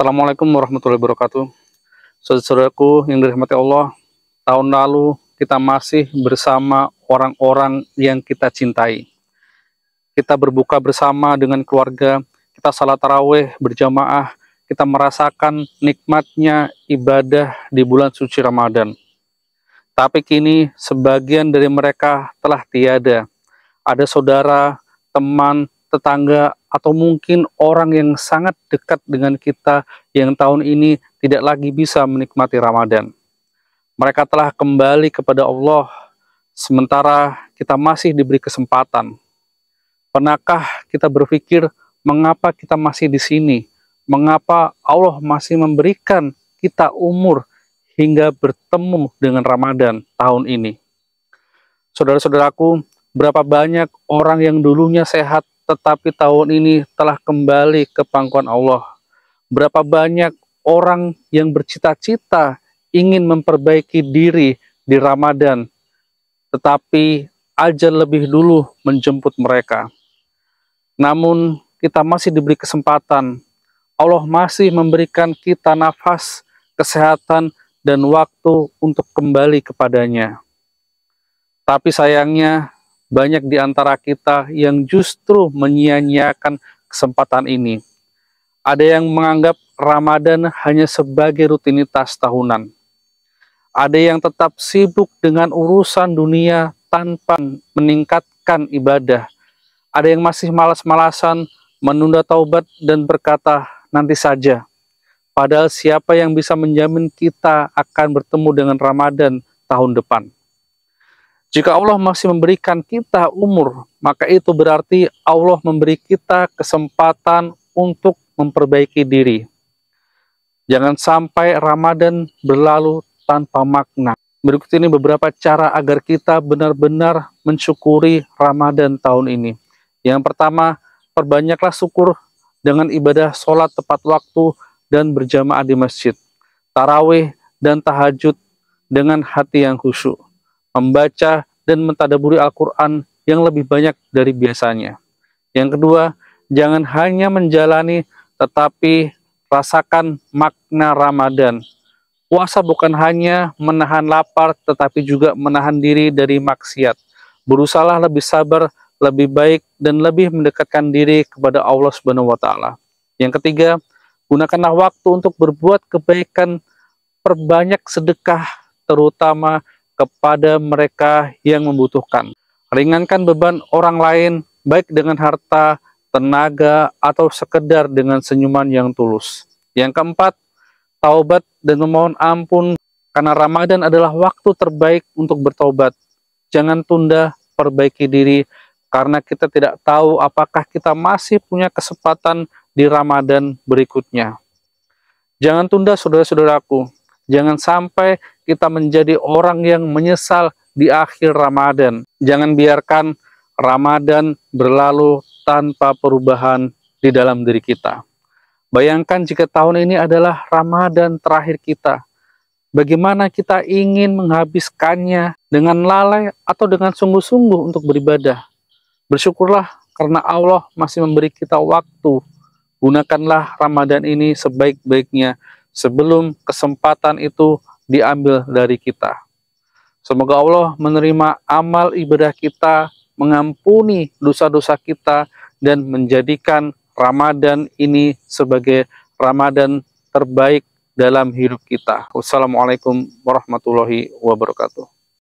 Assalamualaikum warahmatullahi wabarakatuh. Saudara-saudaraku yang dirahmati Allah, tahun lalu kita masih bersama orang-orang yang kita cintai. Kita berbuka bersama dengan keluarga, kita salat tarawih berjamaah, kita merasakan nikmatnya ibadah di bulan suci Ramadan. Tapi kini sebagian dari mereka telah tiada. Ada saudara, teman, tetangga, atau mungkin orang yang sangat dekat dengan kita yang tahun ini tidak lagi bisa menikmati Ramadan. Mereka telah kembali kepada Allah, sementara kita masih diberi kesempatan. Pernahkah kita berpikir, mengapa kita masih di sini? Mengapa Allah masih memberikan kita umur hingga bertemu dengan Ramadan tahun ini? Saudara-saudaraku, berapa banyak orang yang dulunya sehat tetapi tahun ini telah kembali ke pangkuan Allah. Berapa banyak orang yang bercita-cita ingin memperbaiki diri di Ramadan, tetapi ajal lebih dulu menjemput mereka. Namun kita masih diberi kesempatan. Allah masih memberikan kita nafas, kesehatan, dan waktu untuk kembali kepadanya. Tapi sayangnya, banyak di antara kita yang justru menyia-nyiakan kesempatan ini. Ada yang menganggap Ramadan hanya sebagai rutinitas tahunan. Ada yang tetap sibuk dengan urusan dunia tanpa meningkatkan ibadah. Ada yang masih malas-malasan, menunda taubat dan berkata, nanti saja. Padahal siapa yang bisa menjamin kita akan bertemu dengan Ramadan tahun depan? Jika Allah masih memberikan kita umur, maka itu berarti Allah memberi kita kesempatan untuk memperbaiki diri. Jangan sampai Ramadan berlalu tanpa makna. Berikut ini beberapa cara agar kita benar-benar mensyukuri Ramadan tahun ini. Yang pertama, perbanyaklah syukur dengan ibadah sholat tepat waktu dan berjamaah di masjid, tarawih dan tahajud dengan hati yang khusyuk, membaca dan mentadaburi Al-Quran yang lebih banyak dari biasanya. Yang kedua, jangan hanya menjalani, tetapi rasakan makna Ramadan. Puasa bukan hanya menahan lapar, tetapi juga menahan diri dari maksiat. Berusahalah lebih sabar, lebih baik, dan lebih mendekatkan diri kepada Allah Subhanahu wa Ta'ala. Yang ketiga, gunakanlah waktu untuk berbuat kebaikan, perbanyak sedekah, terutama kepada mereka yang membutuhkan. Ringankan beban orang lain, baik dengan harta, tenaga, atau sekedar dengan senyuman yang tulus. Yang keempat, taubat dan memohon ampun, karena Ramadan adalah waktu terbaik untuk bertaubat. Jangan tunda, perbaiki diri, karena kita tidak tahu apakah kita masih punya kesempatan di Ramadan berikutnya. Jangan tunda, saudara-saudaraku. Jangan sampai kita menjadi orang yang menyesal di akhir Ramadan. Jangan biarkan Ramadan berlalu tanpa perubahan di dalam diri kita. Bayangkan jika tahun ini adalah Ramadan terakhir kita. Bagaimana kita ingin menghabiskannya dengan lalai atau dengan sungguh-sungguh untuk beribadah. Bersyukurlah karena Allah masih memberi kita waktu. Gunakanlah Ramadan ini sebaik-baiknya sebelum kesempatan itu diambil dari kita. Semoga Allah menerima amal ibadah kita, mengampuni dosa-dosa kita, dan menjadikan Ramadan ini sebagai Ramadan terbaik dalam hidup kita. Wassalamualaikum warahmatullahi wabarakatuh.